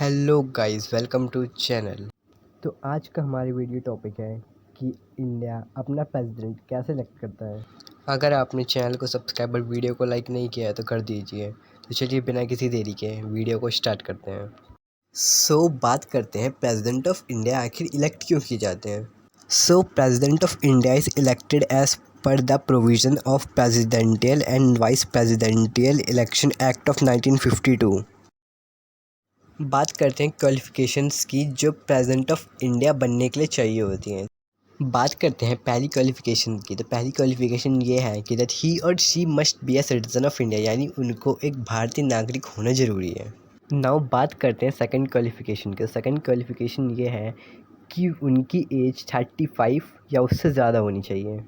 Hello guys, welcome to channel. तो आज का हमारी वीडियो टॉपिक है कि इंडिया अपना प्रेसिडेंट कैसे इलेक्ट करता है। अगर आपने चैनल को सब्सक्राइब और वीडियो को लाइक नहीं किया है तो कर दीजिए। तो चलिए बिना किसी देरी के वीडियो को स्टार्ट करते हैं। बात करते हैं प्रेसिडेंट ऑफ इंडिया आखिर इलेक्ट क्यों किए जाते हैं। President of India is elected as per the provision of presidential and vice presidential election act of 1952। बात करते हैं क्वालिफ़िकेशंस की जो प्रेसिडेंट ऑफ इंडिया बनने के लिए चाहिए होती हैं। बात करते हैं पहली क्वालिफ़िकेशन की। तो पहली क्वालिफ़िकेशन ये है कि दैट ही और she must be a citizen of India, यानी उनको एक भारतीय नागरिक होना ज़रूरी है। नाउ बात करते हैं सेकंड क्वालिफ़िकेशन की। सेकंड क्वालिफ़िकेशन ये है कि उनकी एज 35 या उससे ज़्यादा होनी चाहिए।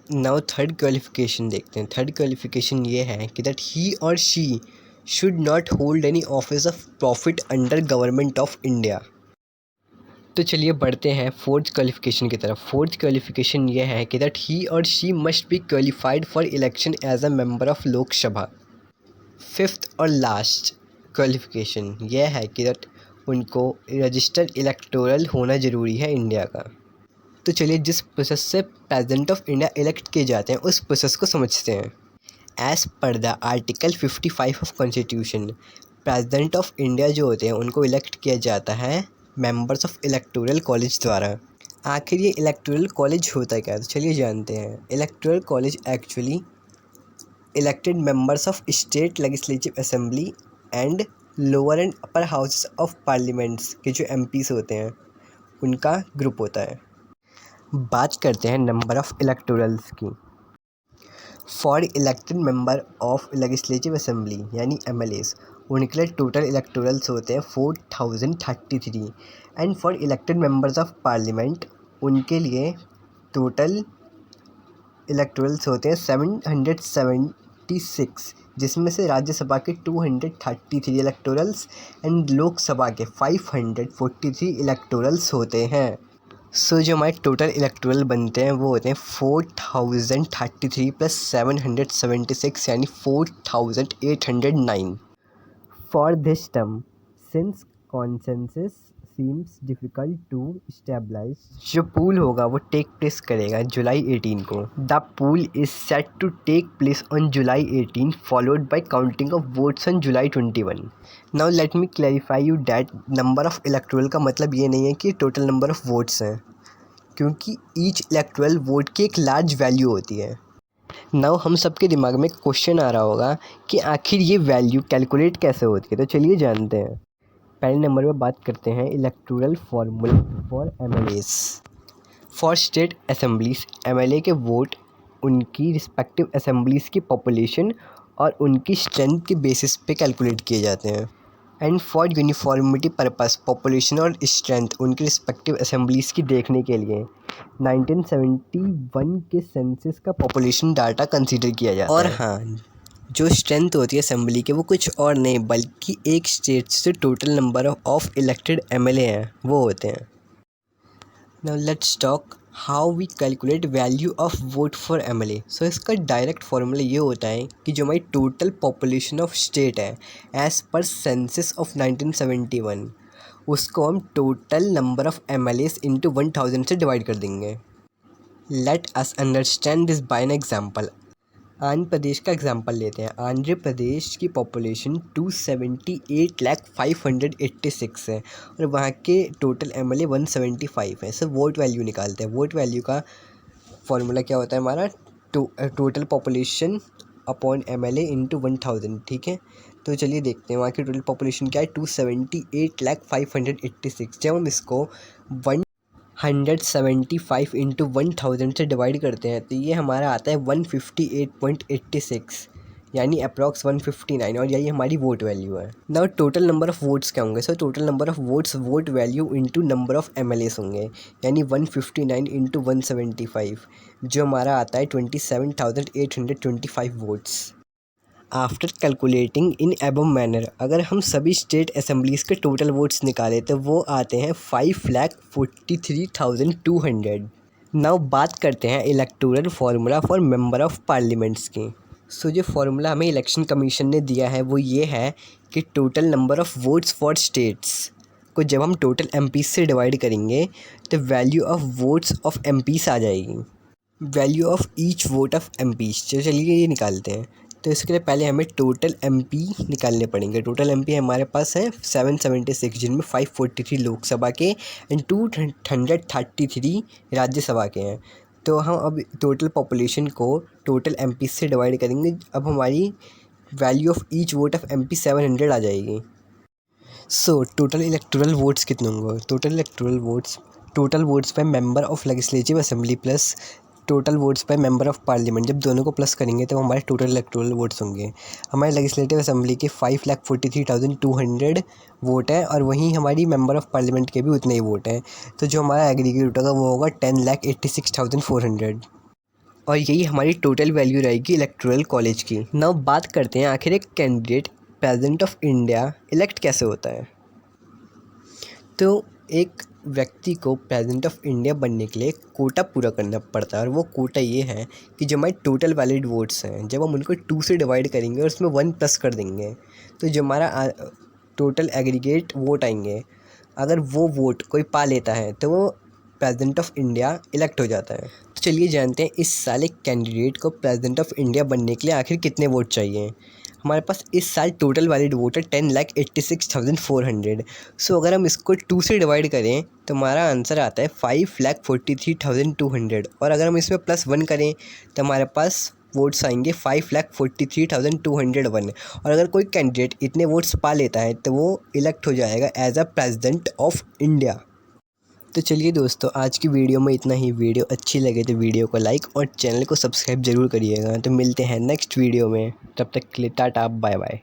नाउ थर्ड क्वालिफ़िकेशन देखते हैं। थर्ड क्वालिफ़िकेशन ये है कि दैट ही और she should not hold any office of profit under government of India. तो चलिए बढ़ते हैं फोर्थ क्वालिफ़िकेशन की तरफ। फोर्थ क्वालिफ़िकेशन ये है कि दैट ही और she must be qualified for election as a member of Lok Sabha. Fifth और लास्ट क्वालिफ़िकेशन ये है कि दैट उनको रजिस्टर्ड इलेक्टोरल होना ज़रूरी है इंडिया का। तो चलिए जिस प्रोसेस से प्रेसिडेंट ऑफ इंडिया इलेक्ट किए जाते हैं उस प्रोसेस को समझते हैं। As per the article 55 of constitution, president of India जो होते हैं उनको इलेक्ट किया जाता है मेंबर्स ऑफ इलेक्टोरल कॉलेज द्वारा। आखिर ये इलेक्टोरल कॉलेज होता क्या है, तो चलिए जानते हैं। Electoral college actually elected members of state legislative assembly and lower and upper houses of parliaments के जो एमपीस होते हैं उनका ग्रुप होता है। बात करते हैं नंबर ऑफ इलेक्टोरल्स की। For elected member of legislative assembly यानी एमएलएस, उनके लिए टोटल इलेक्टोरल्स होते हैं 4033। And for elected members of parliament उनके लिए टोटल इलेक्टोरल्स होते हैं 776, जिसमें से राज्यसभा के 233 इलेक्टोरल्स एंड लोकसभा के 543 इलेक्टोरल्स होते हैं। जो हमारे टोटल इलेक्टोरल बनते हैं वो होते हैं 4033 प्लस 776 यानी 4809। For this term since consensus seems difficult to stabilise, जो पूल होगा वो टेक प्लेस करेगा जुलाई 18 को। The poll is set to take place on July 18 followed by counting of votes on July 21। Now let me clarify you that number of electoral का मतलब ये नहीं है कि टोटल नंबर ऑफ वोट्स हैं, क्योंकि ईच इलेक्टोरल वोट की एक लार्ज वैल्यू होती है। नाउ हम सबके दिमाग में क्वेश्चन आ रहा होगा कि आखिर ये वैल्यू कैलकुलेट कैसे होती है, तो चलिए जानते हैं। पहले नंबर पर बात करते हैं electoral formula for MLAs. For state assemblies, MLA के वोट उनकी रिस्पेक्टिव असेंबलीज़ की पॉपुलेशन और उनकी स्ट्रेंथ के बेसिस पे कैलकुलेट किए जाते हैं। And for uniformity purpose, population और स्ट्रेंथ उनकी रिस्पेक्टिव असेंबलीज़ की देखने के लिए 1971 के सेंसस का पॉपुलेशन डाटा कंसीडर किया जाता है। और हाँ, जो स्ट्रेंथ होती है असेंबली के वो कुछ और नहीं बल्कि एक स्टेट से total number of elected MLA हैं वो होते हैं। Now let's talk how we calculate value of vote for MLA. So इसका डायरेक्ट फार्मूला ये होता है कि जो हमारी टोटल पॉपुलेशन ऑफ स्टेट है एज़ पर सेंसस ऑफ 1971, उसको हम total number of MLAs into 1000 से डिवाइड कर देंगे। Let us understand this by an example. Andhra Pradesh का एग्जांपल लेते हैं। आंध्र प्रदेश की पॉपुलेशन 278,586 है और वहाँ के टोटल एमएलए 175 है। सर वोट वैल्यू निकालते हैं। वोट वैल्यू का फॉर्मूला क्या होता है हमारा, total population upon MLA into 1000, ठीक है। तो चलिए देखते हैं वहाँ की टोटल पॉपुलेशन क्या है, 278,586। जब हम इसको 175 इंटू 1000 से डिवाइड करते हैं तो ये हमारा आता है 158.86, यानी अप्रॉक्स 159, और यही हमारी वोट वैल्यू है। Now total number of votes क्या होंगे, sir total number of votes vote value into number of MLAs होंगे, यानी 159 इंटू 175, जो हमारा आता है 27,825 वोट्स। आफ्टर कैलकुलेटिंग इन एबव मैनर, अगर हम सभी स्टेट असेंबलीज़ के टोटल वोट्स निकालें तो वो आते हैं 5,43,200। नाउ बात करते हैं electoral formula for member of parliaments की। जो फार्मूला हमें इलेक्शन कमीशन ने दिया है वो ये है कि total number of votes for states को जब हम टोटल एमपी से डिवाइड करेंगे तो value of votes of MPs आ जाएगी। Value of each vote of MPs, चलिए ये निकालते हैं। तो इसके लिए पहले हमें टोटल एमपी निकालने पड़ेंगे। टोटल एमपी हमारे पास है 776, जिनमें 543 लोकसभा के एंड 233 राज्यसभा के हैं। तो हम अब टोटल पॉपुलेशन को टोटल एमपी से डिवाइड करेंगे। अब हमारी value of each vote of MP 700 आ जाएगी। सो टोटल इलेक्टोरल वोट्स कितने होंगे? टोटल वोट्स पे member of legislative assembly plus total votes पे मेंबर ऑफ पार्लियामेंट, जब दोनों को प्लस करेंगे तो हमारे टोटल इलेक्टोरल वोट्स होंगे। हमारे लेजिस्लेटिव असेंबली के 5,43,200 वोट है और वहीं हमारी मेंबर ऑफ पार्लियामेंट के भी उतने ही वोट हैं। तो जो हमारा एग्रीगेट होगा वो होगा 10,86,400 और यही हमारी टोटल वैल्यू रहेगी इलेक्टोरल कॉलेज की। नाउ बात करते हैं आखिर एक candidate president of India elect कैसे होता है। तो एक व्यक्ति को प्रेसिडेंट ऑफ इंडिया बनने के लिए कोटा पूरा करना पड़ता है और वो कोटा ये है कि जो हमारे टोटल वैलिड वोट्स हैं, जब हम उनको 2 से डिवाइड करेंगे और उसमें 1 प्लस कर देंगे तो जो हमारा टोटल एग्रीगेट वोट आएंगे, अगर वो वोट कोई पा लेता है तो वो प्रेसिडेंट ऑफ इंडिया इलेक्ट हो जाता है। तो चलिए जानते हैं इस साल एक कैंडिडेट को प्रेसिडेंट ऑफ इंडिया बनने के लिए आखिर कितने वोट चाहिए। हमारे पास इस साल टोटल वैलिड वोट है 10,86,400। सो अगर हम इसको 2 से डिवाइड करें तो हमारा आंसर आता है 5,43,200 और अगर हम इसमें +1 करें तो हमारे पास वोट्स आएंगे 5,43,201 और अगर कोई कैंडिडेट इतने वोट्स पा लेता है तो वो इलेक्ट हो जाएगा as a president of India. तो चलिए दोस्तों, आज की वीडियो में इतना ही। वीडियो अच्छी लगे तो वीडियो को लाइक और चैनल को सब्सक्राइब ज़रूर करिएगा। तो मिलते हैं नेक्स्ट वीडियो में, तब तक के लिए टाटा बाय बाय।